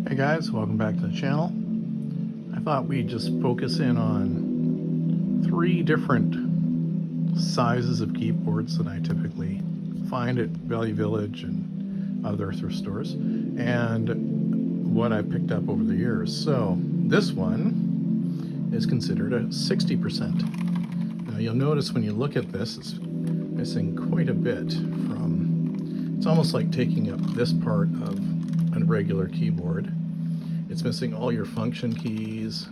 Hey guys, welcome back to the channel. I thought we'd just focus in on three different sizes of keyboards that I typically find at Value Village and other thrift stores, and what I picked up over the years. So this one is considered a 60%. Now you'll notice when you look at this, it's missing quite a bit from, it's almost like taking up this part of a regular keyboard. It's missing all your function keys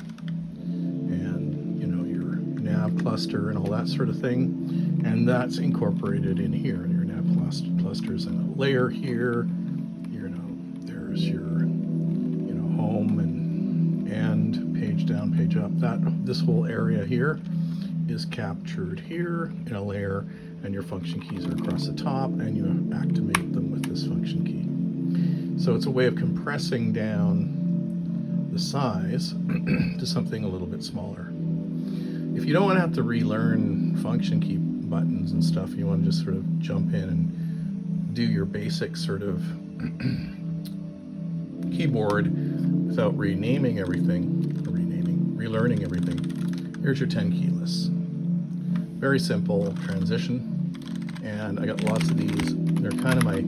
and your nav cluster and all that sort of thing, and that's incorporated in here. Your nav clusters and a layer here. There's your home and page down, page up. This whole area here is captured here in a layer, and your function keys are across the top, and you activate them with this function key. So it's a way of compressing down the size to something a little bit smaller. If you don't want to have to relearn function key buttons and stuff, you want to just sort of jump in and do your basic sort of keyboard without relearning everything, here's your 10 key list. Very simple transition, and I got lots of these. They're kind of my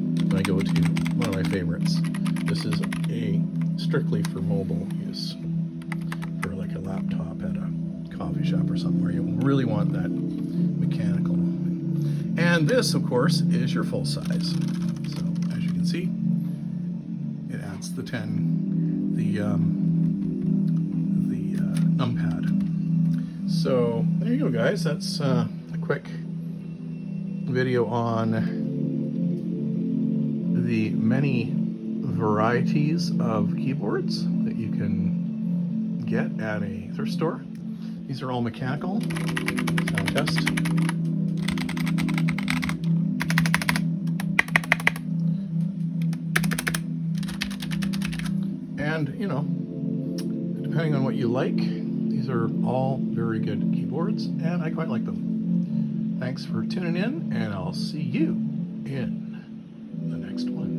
go-to, one of my favorites. This is strictly for mobile use, for like a laptop at a coffee shop or something where you really want that mechanical. And this, of course, is your full size. So as you can see, it adds the numpad. So there you go, guys. That's a quick video on the many varieties of keyboards that you can get at a thrift store. These are all mechanical. Sound test. And depending on what you like, these are all very good keyboards, and I quite like them. Thanks for tuning in, and I'll see you in the next one.